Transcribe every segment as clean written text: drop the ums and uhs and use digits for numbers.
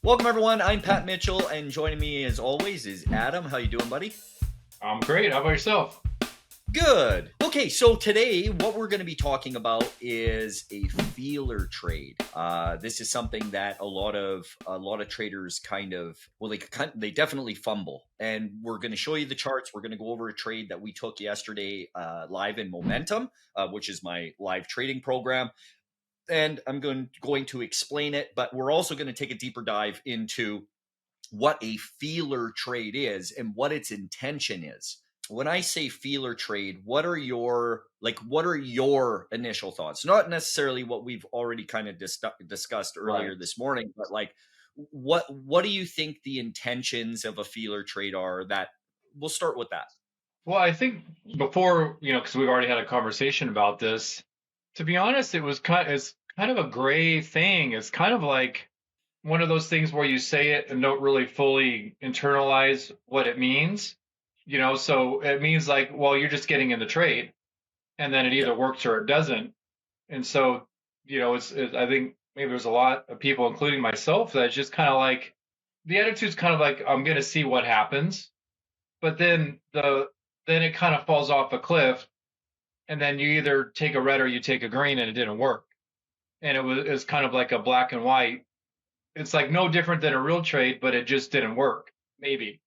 Welcome everyone. I'm Pat Mitchell, and joining me as always is Adam. How you doing, buddy? I'm great. How about yourself? Good. Okay, so today what we're going to be talking about is a feeler trade. This is something that a lot of traders they definitely fumble, and we're going to show you the charts. We're going to go over a trade that we took yesterday live in Momentum, which is my live trading program, and I'm going to explain it. But we're also going to take a deeper dive into what a feeler trade is and what its intention is. When I say feeler trade, what are your initial thoughts? Not necessarily what we've already kind of discussed Right. earlier this morning, but like what do you think the intentions of a feeler trade are? That we'll start with that. Well, I think before, because we've already had a conversation about this, to be honest, it's kind of a gray thing. It's kind of like one of those things where you say it and don't really fully internalize what it means. So it means like, well, you're just getting in the trade and then it Yeah. either works or it doesn't. And so, I think maybe there's a lot of people, including myself, that's just kind of like the attitude's kind of like, I'm going to see what happens. But then it kind of falls off a cliff, and then you either take a red or you take a green, and it didn't work. And it's kind of like a black and white. It's like no different than a real trade, but it just didn't work. Maybe.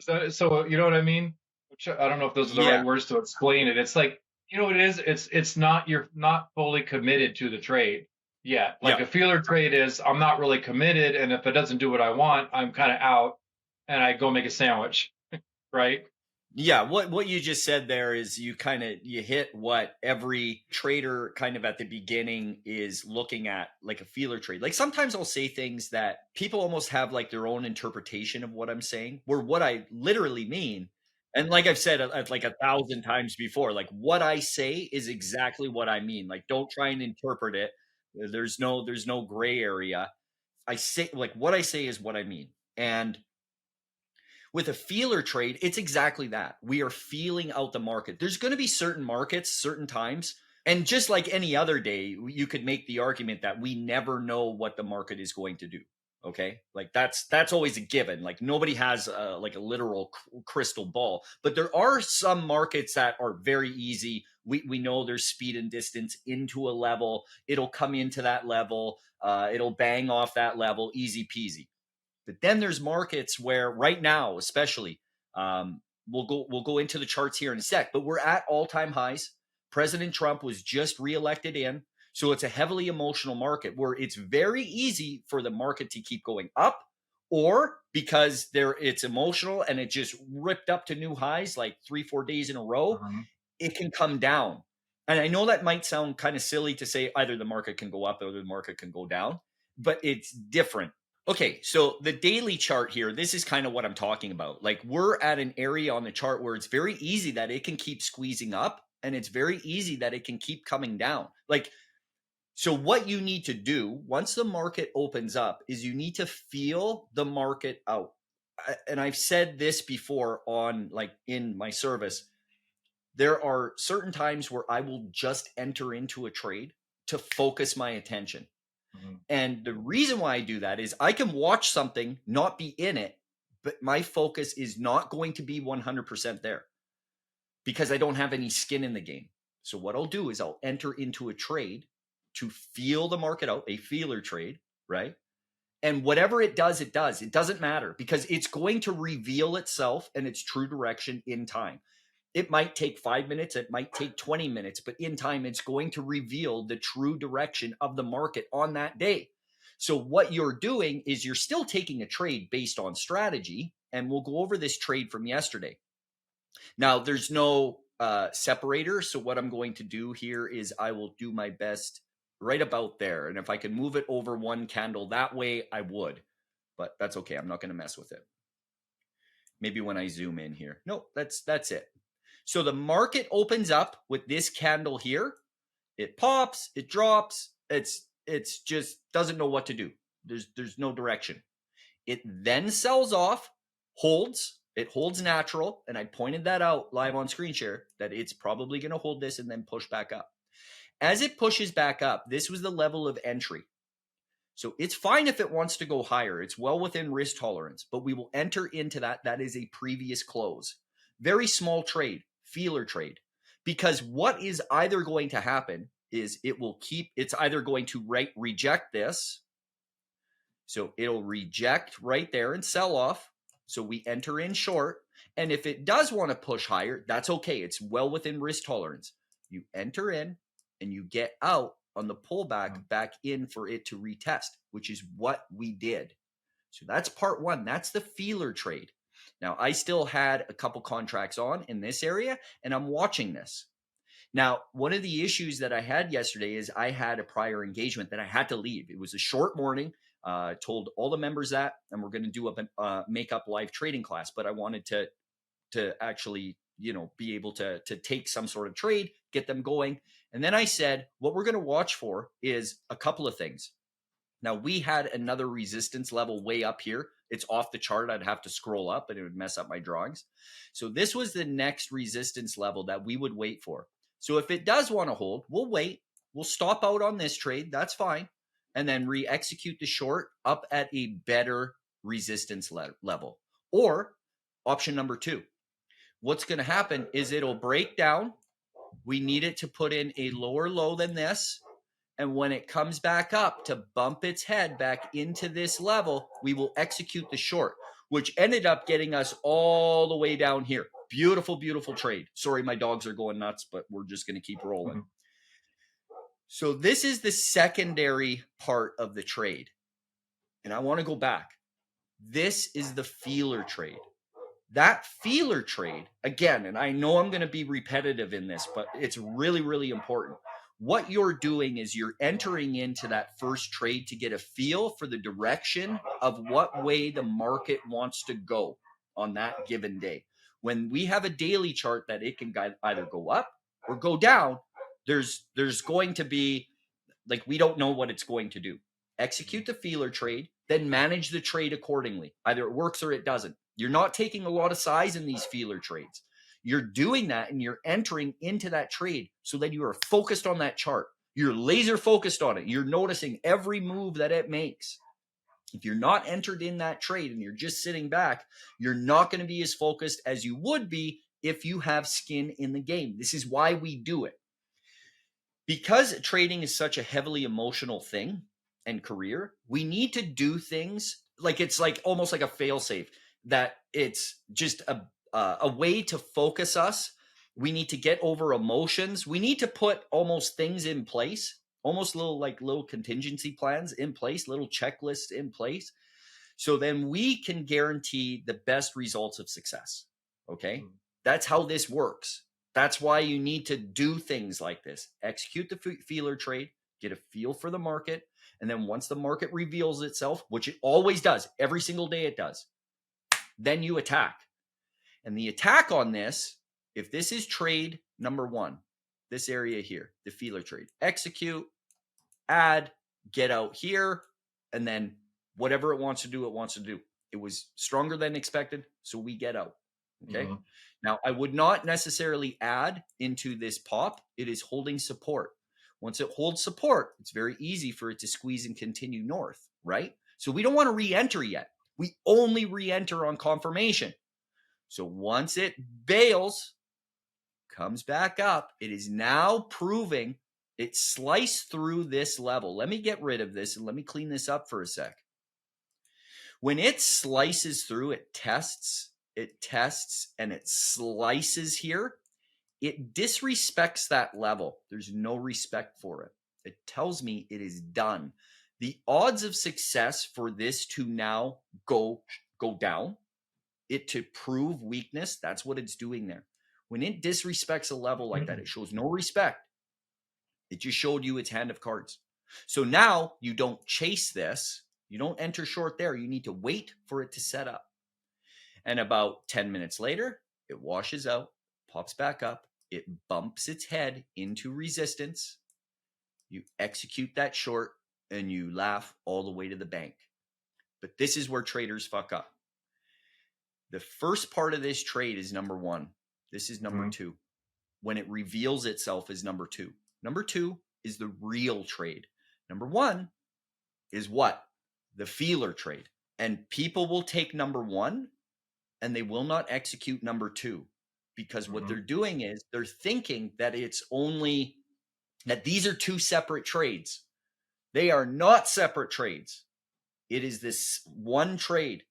So you know what I mean? Which I don't know if those are the Yeah. right words to explain it. It's like you know what it is. It's not you're not fully committed to the trade yet. Like Yeah. a feeler trade is I'm not really committed, and if it doesn't do what I want, I'm kind of out, and I go make a sandwich, right? Yeah, what you just said there is you hit what every trader kind of at the beginning is looking at, like a feeler trade. Like sometimes I'll say things that people almost have like their own interpretation of what I'm saying, where what I literally mean, and like I've said like 1,000 times before, like what I say is exactly what I mean. Like don't try and interpret it. There's no gray area. I say like what I say is what I mean. And with a feeler trade, it's exactly that. We are feeling out the market. There's going to be certain markets, certain times, and just like any other day, you could make the argument that we never know what the market is going to do. Okay, like that's always a given. Like nobody has like a literal crystal ball, but there are some markets that are very easy. We know there's speed and distance into a level. It'll come into that level. It'll bang off that level, easy peasy. But then there's markets where right now, especially, we'll go into the charts here in a sec, but we're at all-time highs. President Trump was just reelected in. So it's a heavily emotional market where it's very easy for the market to keep going up, or because it's emotional and it just ripped up to new highs like 3-4 days in a row, Mhm. it can come down. And I know that might sound kind of silly to say either the market can go up or the market can go down, but it's different. Okay, so the daily chart here, this is kind of what I'm talking about. Like we're at an area on the chart where it's very easy that it can keep squeezing up, and it's very easy that it can keep coming down. Like, so what you need to do once the market opens up is you need to feel the market out. And I've said this before on like in my service. There are certain times where I will just enter into a trade to focus my attention. Mhm. And the reason why I do that is I can watch something, not be in it, but my focus is not going to be 100% there because I don't have any skin in the game. So what I'll do is I'll enter into a trade to feel the market out, a feeler trade, right? And whatever it does, it does. It doesn't matter because it's going to reveal itself and its true direction in time. It might take 5 minutes, it might take 20 minutes, but in time, it's going to reveal the true direction of the market on that day. So, what you're doing is you're still taking a trade based on strategy. And we'll go over this trade from yesterday. Now, there's no separator. So, what I'm going to do here is I will do my best right about there. And if I can move it over one candle that way, I would. But that's okay. I'm not going to mess with it. Maybe when I zoom in here. No, that's it. So the market opens up with this candle here. It pops, it drops. It's just doesn't know what to do. There's no direction. It then sells off, holds. It holds natural, and I pointed that out live on screen share that it's probably going to hold this and then push back up. As it pushes back up, this was the level of entry. So it's fine if it wants to go higher. It's well within risk tolerance, but we will enter into that. That is a previous close. Very small trade, feeler trade. Because what is either going to happen is it's either going to reject this. So it'll reject right there and sell off. So we enter in short. And if it does want to push higher, that's okay. It's well within risk tolerance. You enter in and you get out on the pullback back in for it to retest, which is what we did. So that's part one. That's the feeler trade. Now, I still had a couple contracts on in this area, and I'm watching this. Now, one of the issues that I had yesterday is I had a prior engagement that I had to leave. It was a short morning. Told all the members that, and we're going to do a makeup live trading class. But I wanted to actually, be able to take some sort of trade, get them going. And then I said, what we're going to watch for is a couple of things. Now, we had another resistance level way up here. It's off the chart. I'd have to scroll up and it would mess up my drawings. So this was the next resistance level that we would wait for. So if it does want to hold, we'll wait. We'll stop out on this trade. That's fine. And then re-execute the short up at a better resistance level. Or option number two, what's going to happen is it'll break down. We need it to put in a lower low than this. And when it comes back up to bump its head back into this level, we will execute the short, which ended up getting us all the way down here. Beautiful, beautiful trade. Sorry, my dogs are going nuts, but we're just going to keep rolling. Mm-hmm. So this is the secondary part of the trade. And I want to go back. This is the feeler trade. That feeler trade, again, and I know I'm going to be repetitive in this, but it's really, really important. What you're doing is you're entering into that first trade to get a feel for the direction of what way the market wants to go on that given day. When we have a daily chart that it can either go up or go down, there's going to be, like, we don't know what it's going to do. Execute the feeler trade, then manage the trade accordingly. Either it works or it doesn't. You're not taking a lot of size in these feeler trades. You're doing that and you're entering into that trade so that you are focused on that chart. You're laser focused on it. You're noticing every move that it makes. If you're not entered in that trade and you're just sitting back, you're not going to be as focused as you would be if you have skin in the game. This is why we do it. Because trading is such a heavily emotional thing and career, we need to do things like it's like almost like a failsafe, that it's just a way to focus us. We need to get over emotions. We need to put almost things in place, almost little contingency plans in place, little checklists in place. So then we can guarantee the best results of success. Okay. That's how this works. That's why you need to do things like this. Execute the feeler trade, get a feel for the market. And then once the market reveals itself, which it always does, every single day it does, then you attack. And the attack on this, if this is trade number one, this area here, the feeler trade, execute, add, get out here, and then whatever it wants to do, it wants to do. It was stronger than expected, so we get out. Okay. Mm-hmm. Now, I would not necessarily add into this pop. It is holding support. Once it holds support, it's very easy for it to squeeze and continue north, right? So we don't want to re-enter yet. We only re-enter on confirmation. So once it bails, comes back up, it is now proving it sliced through this level. Let me get rid of this and let me clean this up for a sec. When it slices through, it tests, and it slices here. It disrespects that level. There's no respect for it. It tells me it is done. The odds of success for this to now go down, it to prove weakness, that's what it's doing there. When it disrespects a level like that, it shows no respect. It just showed you its hand of cards. So now you don't chase this. You don't enter short there. You need to wait for it to set up. And about 10 minutes later, it washes out, pops back up. It bumps its head into resistance. You execute that short and you laugh all the way to the bank. But this is where traders fuck up. The first part of this trade is number one. This is number two. When it reveals itself is number two. Number two is the real trade. Number one is what? The feeler trade. And people will take number one and they will not execute number two, because what Mm-hmm. they're doing is they're thinking that it's only that these are two separate trades. They are not separate trades. It is this one trade.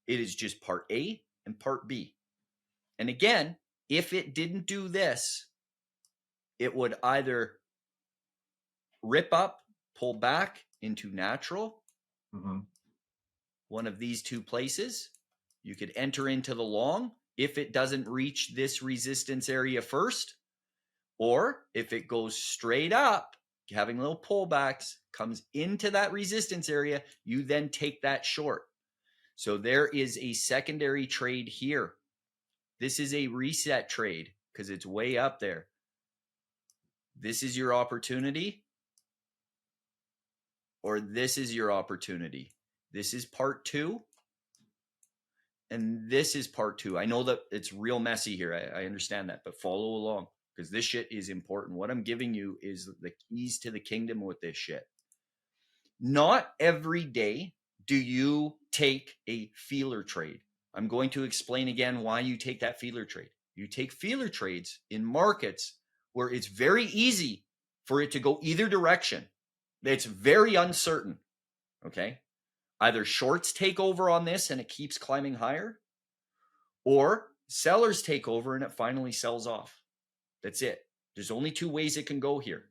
It is just part A and part B. And again, if it didn't do this, it would either rip up, pull back into natural, Mm-hmm. one of these two places. You could enter into the long if it doesn't reach this resistance area first, or if it goes straight up, having little pullbacks, comes into that resistance area, you then take that short. So there is a secondary trade here. This is a reset trade because it's way up there. This is your opportunity, or this is your opportunity. This is part two, and this is part two. I know that it's real messy here. I understand that, but follow along because this shit is important. What I'm giving you is the keys to the kingdom with this shit. Not every day do you take a feeler trade. I'm going to explain again why you take that feeler trade. You take feeler trades in markets where it's very easy for it to go either direction. It's very uncertain. Okay. Either shorts take over on this and it keeps climbing higher, or sellers take over and it finally sells off. That's it. There's only two ways it can go here.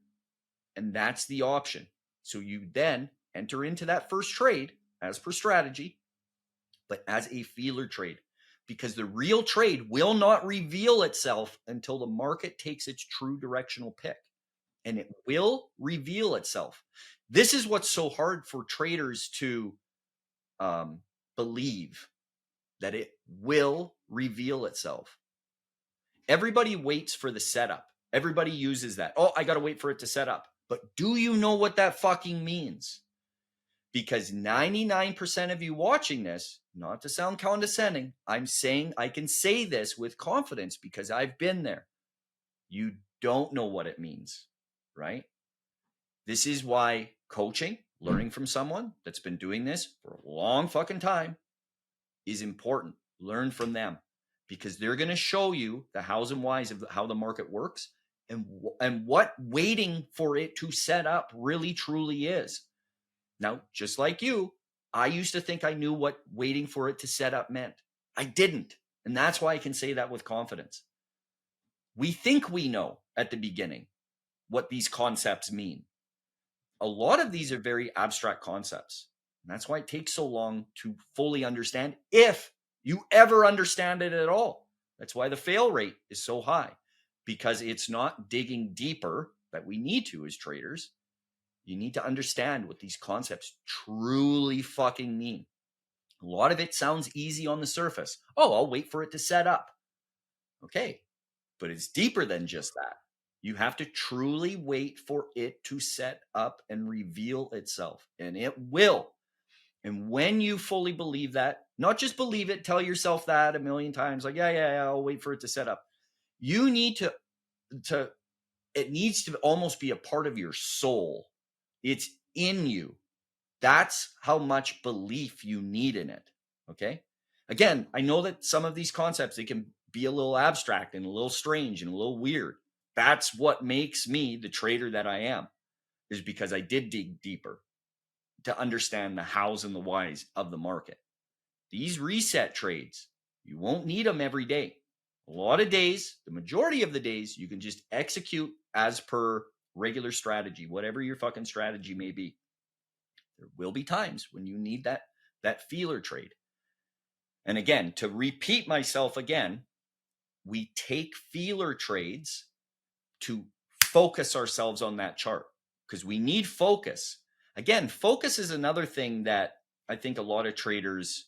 And that's the option. So you then enter into that first trade as per strategy, but as a feeler trade, because the real trade will not reveal itself until the market takes its true directional pick. And it will reveal itself. This is what's so hard for traders to believe, that it will reveal itself. Everybody waits for the setup. Everybody uses that. Oh, I got to wait for it to set up. But do you know what that fucking means? Because 99% of you watching this, not to sound condescending, I'm saying I can say this with confidence because I've been there. You don't know what it means, right? This is why coaching, learning from someone that's been doing this for a long fucking time is important. Learn from them because they're going to show you the hows and whys of how the market works and what waiting for it to set up really truly is. Now, just like you, I used to think I knew what waiting for it to set up meant. I didn't. And that's why I can say that with confidence. We think we know at the beginning what these concepts mean. A lot of these are very abstract concepts. And that's why it takes so long to fully understand, if you ever understand it at all. That's why the fail rate is so high, because it's not digging deeper that we need to as traders. You need to understand what these concepts truly fucking mean. A lot of it sounds easy on the surface. Oh, I'll wait for it to set up. Okay, but it's deeper than just that. You have to truly wait for it to set up and reveal itself, and it will. And when you fully believe that, not just believe it, tell yourself that a million times, like, yeah, I'll wait for it to set up. You need to it needs to almost be a part of your soul. It's in you. That's how much belief you need in it. Okay. Again, I know that some of these concepts, they can be a little abstract and a little strange and a little weird. That's what makes me the trader that I am, is because I did dig deeper to understand the hows and the whys of the market. These reset trades, you won't need them every day. A lot of days, the majority of the days, you can just execute as per regular strategy, whatever your fucking strategy may be. There will be times when you need that feeler trade. And again, to repeat myself again, we take feeler trades to focus ourselves on that chart because we need focus. Again, focus is another thing that I think a lot of traders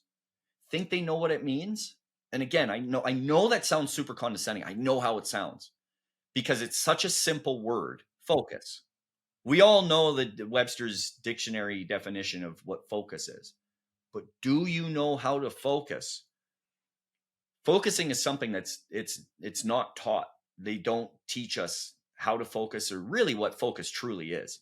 think they know what it means. And again, I know that sounds super condescending. I know how it sounds because it's such a simple word, focus. We all know the Webster's dictionary definition of what focus is. But do you know how to focus? Focusing is something that's it's not taught. They don't teach us how to focus or really what focus truly is.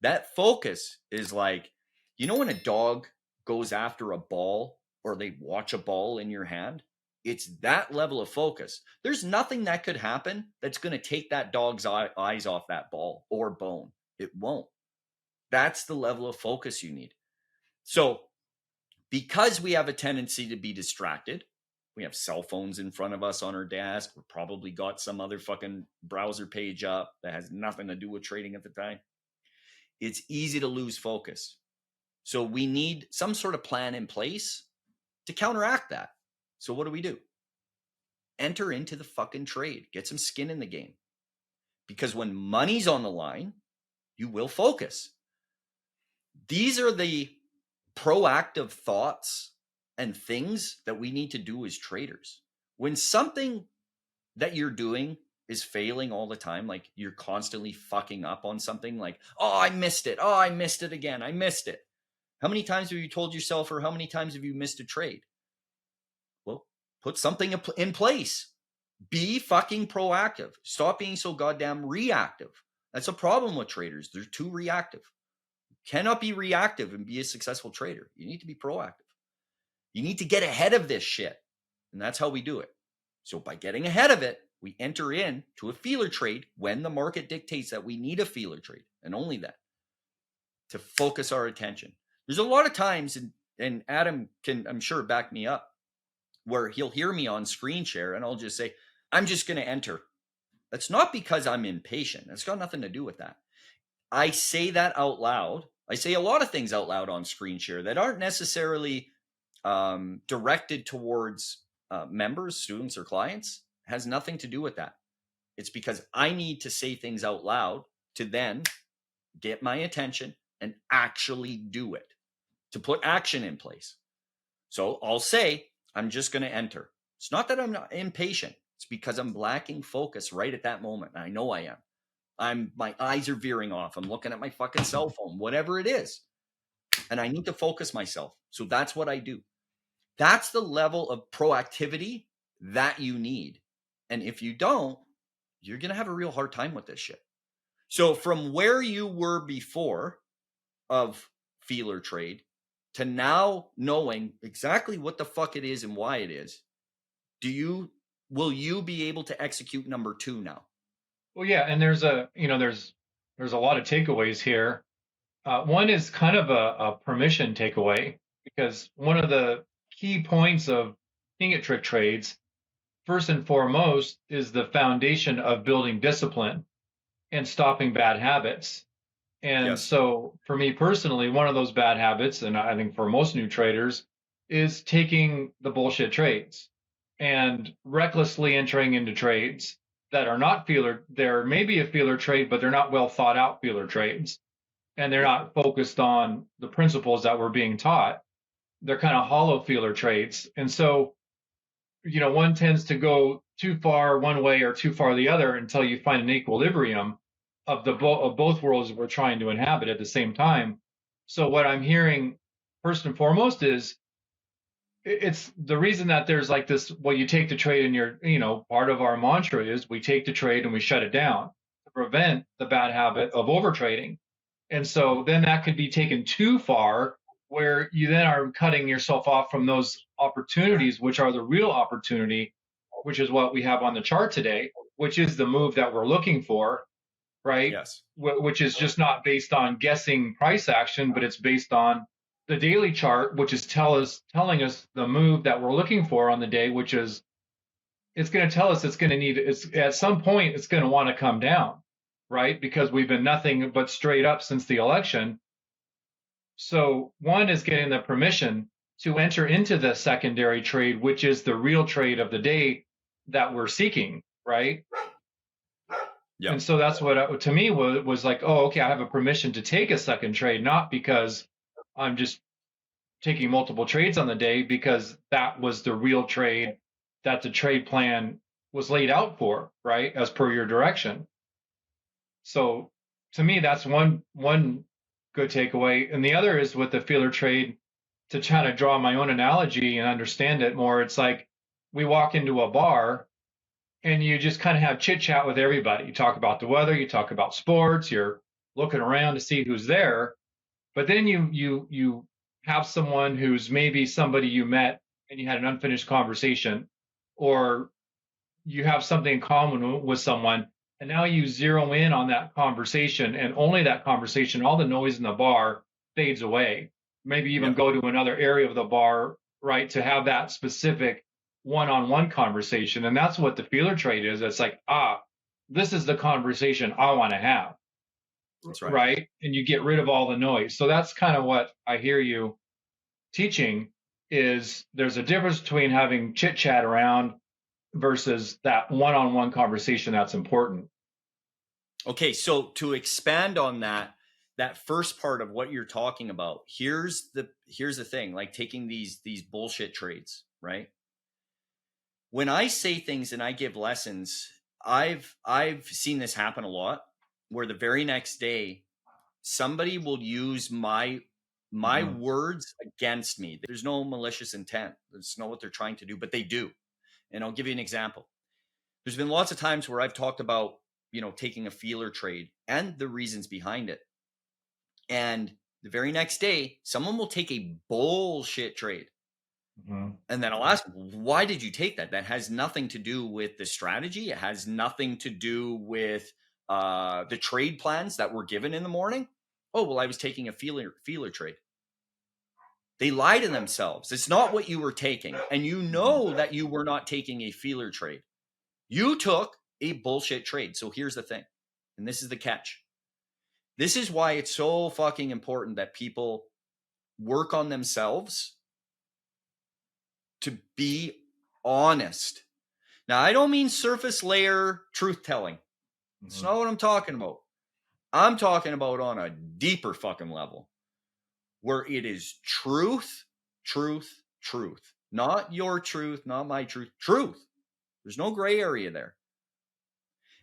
That focus is like You know when a dog goes after a ball or they watch a ball in your hand? It's that level of focus. There's nothing that could happen that's going to take that dog's eyes off that ball or bone. It won't. That's the level of focus you need. So, because we have a tendency to be distracted, we have cell phones in front of us on our desk. We probably got some other fucking browser page up that has nothing to do with trading at the time. It's easy to lose focus. So we need some sort of plan in place to counteract that. So what do? Enter into the fucking trade, get some skin in the game. Because when money's on the line, you will focus. These are the proactive thoughts and things that we need to do as traders. When something that you're doing is failing all the time, like you're constantly fucking up on something, like, oh, I missed it. Oh, I missed it again. I missed it. How many times have you told yourself, or how many times have you missed a trade? Well, put something in place. Be fucking proactive. Stop being so goddamn reactive. That's a problem with traders. They're too reactive. You cannot be reactive and be a successful trader. You need to be proactive. You need to get ahead of this shit. And that's how we do it. So by getting ahead of it, we enter into a feeler trade when the market dictates that we need a feeler trade, and only that, to focus our attention. There's a lot of times, and Adam can, I'm sure, back me up, where he'll hear me on screen share and I'll just say, I'm just going to enter. That's not because I'm impatient. That's got nothing to do with that. I say that out loud. I say a lot of things out loud on screen share that aren't necessarily directed towards members, students, or clients. It has nothing to do with that. It's because I need to say things out loud to then get my attention and actually do it, to put action in place. So I'll say, I'm just going to enter. It's not that I'm not impatient. It's because I'm lacking focus right at that moment. I know I am. My eyes are veering off. I'm looking at my fucking cell phone, whatever it is. And I need to focus myself. So that's what I do. That's the level of proactivity that you need. And if you don't, you're going to have a real hard time with this shit. So from where you were before of feeler trade to now knowing exactly what the fuck it is and why it is, will you be able to execute number 2 now? Well, yeah, and there's a lot of takeaways here. One is kind of a permission takeaway, because one of the key points of being at trick trades, first and foremost, is the foundation of building discipline and stopping bad habits. And Yes. so for me personally, one of those bad habits, and I think for most new traders, is taking the bullshit trades and recklessly entering into trades that are not feeler. They're maybe a feeler trade, but they're not well thought out feeler trades. And they're Yep. not focused on the principles that we're being taught. They're kind of hollow feeler trades. And so, one tends to go too far one way or too far the other until you find an equilibrium of of both worlds we're trying to inhabit at the same time. So what I'm hearing first and foremost is, it's the reason that there's like this, well, you take the trade, and part of our mantra is we take the trade and we shut it down to prevent the bad habit of overtrading. And so then that could be taken too far, where you then are cutting yourself off from those opportunities, which are the real opportunity, which is what we have on the chart today, which is the move that we're looking for, right? Yes. Which is just not based on guessing price action, but it's based on the daily chart, which is telling us the move that we're looking for on the day, which is, it's going to tell us it's at some point it's going to want to come down, right? Because we've been nothing but straight up since the election. So one is getting the permission to enter into the secondary trade, which is the real trade of the day that we're seeking, right? Yep. And so that's what to me was like, oh, okay, I have a permission to take a second trade, not because I'm just taking multiple trades on the day, because that was the real trade that the trade plan was laid out for, right? As per your direction. So to me, that's one good takeaway. And the other is with the feeler trade, to try to draw my own analogy and understand it more. It's like we walk into a bar and you just kind of have chit chat with everybody. You talk about the weather, you talk about sports, you're looking around to see who's there. But then you have someone who's maybe somebody you met and you had an unfinished conversation, or you have something in common with someone, and now you zero in on that conversation and only that conversation. All the noise in the bar fades away. Maybe even Yep. go to another area of the bar, right, to have that specific one-on-one conversation. And that's what the feeler trade is. It's like, this is the conversation I want to have, That's right. right? And you get rid of all the noise. So that's kind of what I hear you teaching, is there's a difference between having chit chat around versus that one-on-one conversation that's important. Okay, so to expand on that, that first part of what you're talking about, here's the thing, like taking these bullshit trades, right? When I say things and I give lessons, I've seen this happen a lot, where the very next day somebody will use my Mm-hmm. words against me. There's no malicious intent. That's not what they're trying to do, but they do. And I'll give you an example. There's been lots of times where I've talked about, taking a feeler trade and the reasons behind it. And the very next day, someone will take a bullshit trade. Mm-hmm. And then I'll ask, why did you take that? That has nothing to do with the strategy. It has nothing to do with the trade plans that were given in the morning. Oh, well, I was taking a feeler trade. They lie to themselves. It's not what you were taking. And you know that you were not taking a feeler trade. You took a bullshit trade. So here's the thing, and this is the catch. This is why it's so fucking important that people work on themselves to be honest. Now, I don't mean surface layer truth telling. It's Mm-hmm. not what I'm talking about. I'm talking about on a deeper fucking level, where it is truth, truth, truth. Not your truth, not my truth, truth. There's no gray area there.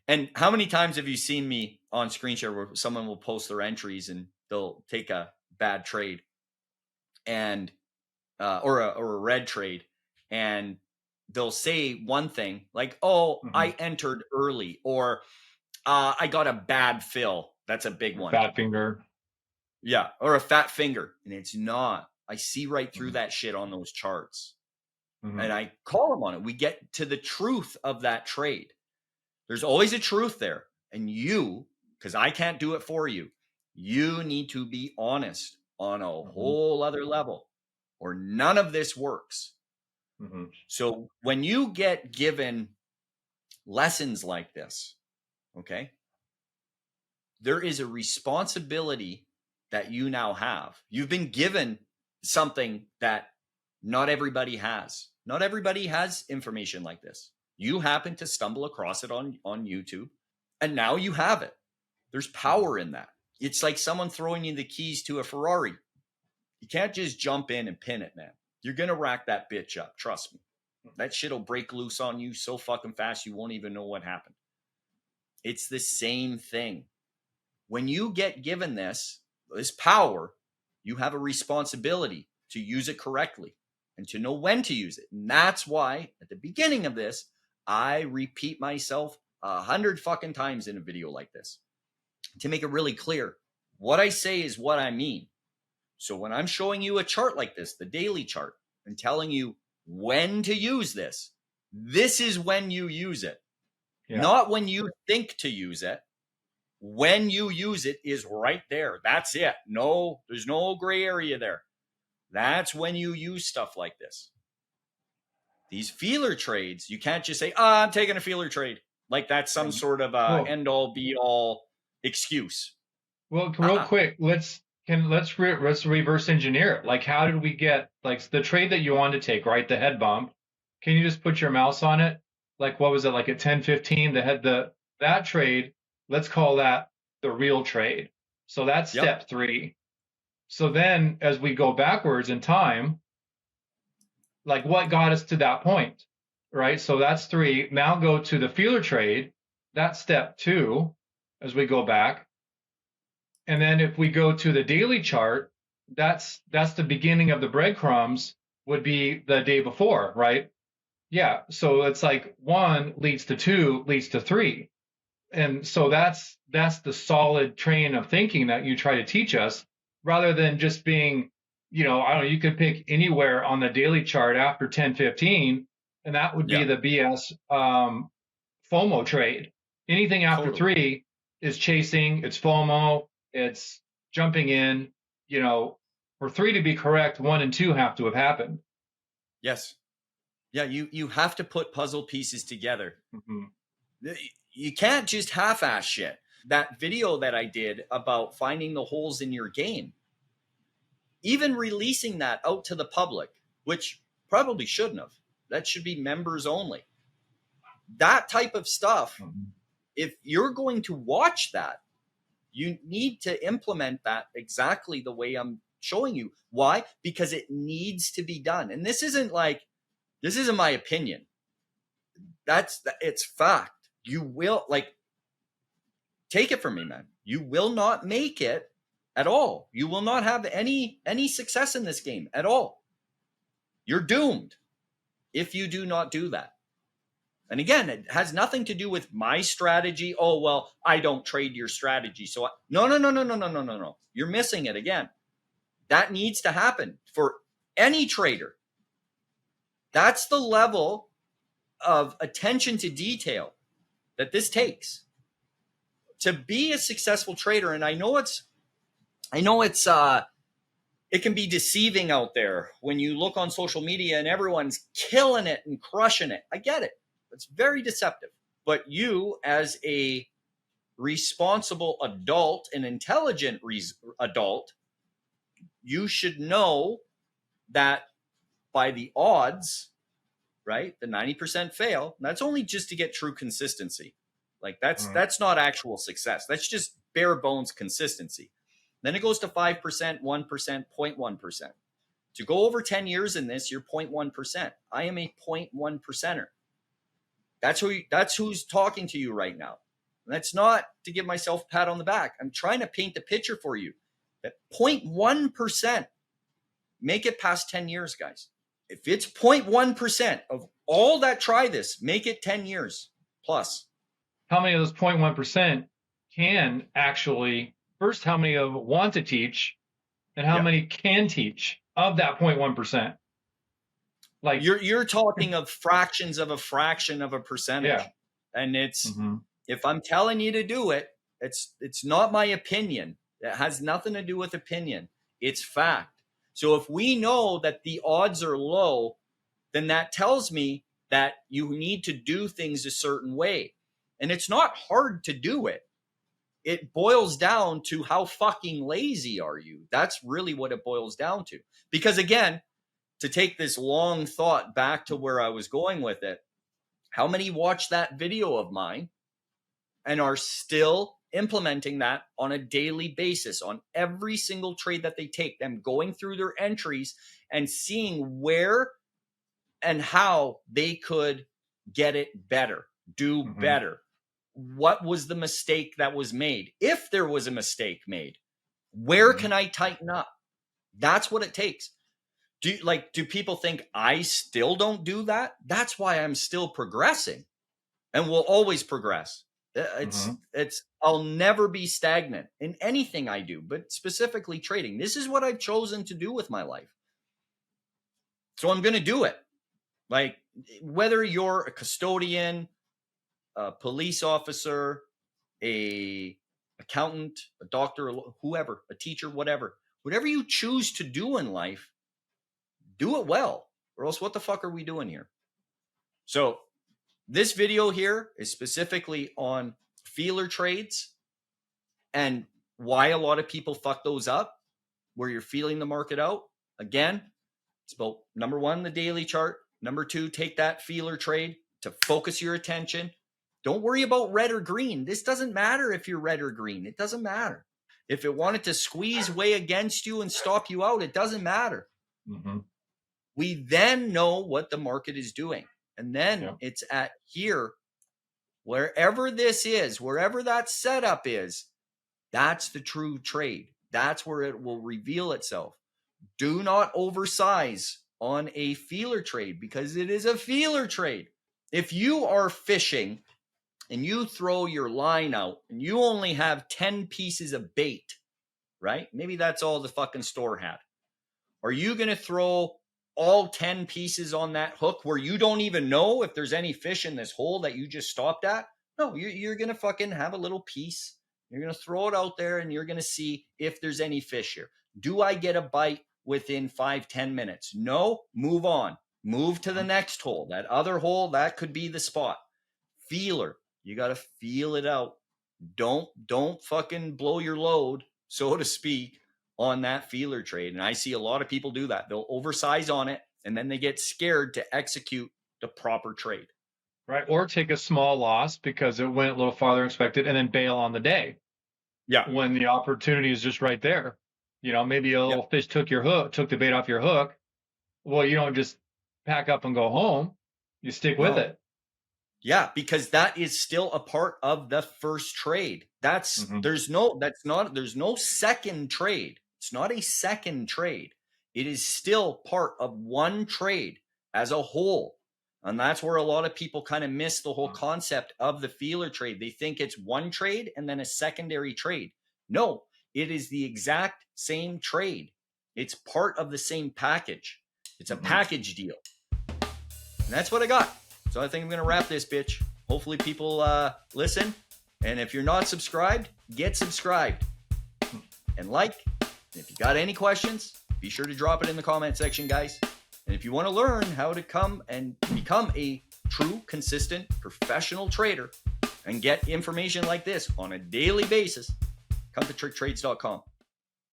And how many times have you seen me on screen share where someone will post their entries and they'll take a bad trade and or a red trade, and they'll say one thing like, "Oh, Mm-hmm. I entered early," or "I got a bad fill." That's a big one. Fat finger. Yeah, or a fat finger, and it's not. I see right through Mm-hmm. that shit on those charts, Mm-hmm. and I call them on it. We get to the truth of that trade. There's always a truth there. And you, because I can't do it for you, you need to be honest on a Mm-hmm. whole other level, or none of this works. Mm-hmm. So when you get given lessons like this, okay, there is a responsibility that you now have. You've been given something that not everybody has. Not everybody has information like this. You happen to stumble across it on YouTube, and now you have it. There's power in that. It's like someone throwing you the keys to a Ferrari. You can't just jump in and pin it, man. You're going to rack that bitch up. Trust me. That shit will break loose on you so fucking fast you won't even know what happened. It's the same thing. When you get given this power, you have a responsibility to use it correctly and to know when to use it. And that's why at the beginning of this, I repeat myself 100 fucking times in a video like this to make it really clear. What I say is what I mean. So when I'm showing you a chart like this, the daily chart, and telling you when to use this is when you use it. Yeah. Not when you think to use it. When you use it is right there. That's it. No, there's no gray area there. That's when you use stuff like this. These feeler trades, you can't just say, I'm taking a feeler trade. Like that's some sort of Well, end all be all excuse. real quick, let's reverse engineer it. Like, how did we get like the trade that you wanted to take, right? The head bump. Can you just put your mouse on it? Like, what was it? Like at 10:15, that trade. Let's call that the real trade. So that's Yep. step 3. So then, as we go backwards in time, like what got us to that point, right? So that's 3. Now go to the feeler trade. That's step 2 as we go back. And then if we go to the daily chart, that's the beginning of the breadcrumbs would be the day before, right? Yeah. So it's like 1 leads to 2 leads to 3. And so that's the solid train of thinking that you try to teach us, rather than just being, I don't know, you could pick anywhere on the daily chart after 10:15, and that would be Yeah, the BS FOMO trade. Anything after totally. three is chasing, it's FOMO, it's jumping in. You know, for three to be correct, one and two have to have happened. Yes. Yeah, you have to put puzzle pieces together. Mm-hmm. You can't just half-ass shit. That video that I did about finding the holes in your game, even releasing that out to the public, which probably shouldn't have. That should be members only. That type of stuff, Mm-hmm. if you're going to watch that, you need to implement that exactly the way I'm showing you. Why? Because it needs to be done. And this isn't my opinion. It's fact. You will, like, take it from me, man. You will not make it at all. You will not have any success in this game at all. You're doomed if you do not do that. And again, it has nothing to do with my strategy. Oh, well, I don't trade your strategy. No, no, no, no, no, no, no, no, no. You're missing it again. That needs to happen for any trader. That's the level of attention to detail that this takes to be a successful trader. And I know it can be deceiving out there when you look on social media and everyone's killing it and crushing it. I get it. It's very deceptive. But you, as a responsible adult, an intelligent adult, you should know that by the odds, right? The 90% fail, that's only just to get true consistency. Like that's not actual success. That's just bare bones consistency. Then it goes to 5%, 1%, 0.1%. To go over 10 years in this, you're 0.1%. I am a 0.1 percenter. That's who's talking to you right now. And that's not to give myself a pat on the back. I'm trying to paint the picture for you. That 0.1%, make it past 10 years, guys. If it's 0.1% of all that try this, make it 10 years plus. How many of those 0.1% can actually, first, how many of want to teach, and how Yeah. many can teach of that 0.1%? Like You're talking of fractions of a fraction of a percentage. Yeah. And it's Mm-hmm. if I'm telling you to do it, it's not my opinion. It has nothing to do with opinion. It's fact. So if we know that the odds are low, then that tells me that you need to do things a certain way. And it's not hard to do it. It boils down to how fucking lazy are you? That's really what it boils down to. Because again, to take this long thought back to where I was going with it, how many watch that video of mine and are still implementing that on a daily basis on every single trade that they take, them going through their entries and seeing where and how they could get it better, do Mm-hmm. better? What was the mistake that was made? If there was a mistake made, where Mm-hmm. can I tighten up? That's what it takes. Do people think I still don't do that? That's why I'm still progressing and will always progress. Mm-hmm. It's I'll never be stagnant in anything I do, but specifically trading. This is what I've chosen to do with my life. So I'm going to do it. Like whether you're a custodian, a police officer, a accountant, a doctor, whoever, a teacher, whatever you choose to do in life, do it well, or else what the fuck are we doing here? So this video here is specifically on feeler trades and why a lot of people fuck those up, where you're feeling the market out. Again, it's about number one, the daily chart. Number two, take that feeler trade to focus your attention. Don't worry about red or green. This doesn't matter if you're red or green. It doesn't matter. If it wanted to squeeze way against you and stop you out, it doesn't matter. Mm-hmm. We then know what the market is doing. And then it's at here, wherever this is, wherever that setup is, that's the true trade. That's where it will reveal itself. Do not oversize on a feeler trade because it is a feeler trade. If you are fishing and you throw your line out and you only have 10 pieces of bait, right? Maybe that's all the fucking store had. Are you going to throw all 10 pieces on that hook where you don't even know if there's any fish in this hole that you just stopped at? No, you're going to fucking have a little piece. You're going to throw it out there and you're going to see if there's any fish here. Do I get a bite within 5-10 minutes? No, move on. Move to the next hole. That other hole, that could be the spot. Feeler. You got to feel it out. Don't fucking blow your load, so to speak, on that feeler trade. And I see a lot of people do that. They'll oversize on it and then they get scared to execute the proper trade. Right. Or take a small loss because it went a little farther than expected and then bail on the day. Yeah. When the opportunity is just right there. You know, maybe a little fish took the bait off your hook. Well, you don't just pack up and go home. You stick with it. Yeah, because that is still a part of the first trade. There's no second trade. It's not a second trade. It is still part of one trade as a whole. And that's where a lot of people kind of miss the whole concept of the feeler trade. They think it's one trade and then a secondary trade. No, it is the exact same trade. It's part of the same package. It's a package deal. And that's what I got. So I think I'm going to wrap this bitch. Hopefully people listen. And if you're not subscribed, get subscribed. And like. And if you got any questions, be sure to drop it in the comment section, guys. And if you want to learn how to come and become a true, consistent, professional trader and get information like this on a daily basis, come to tricktrades.com.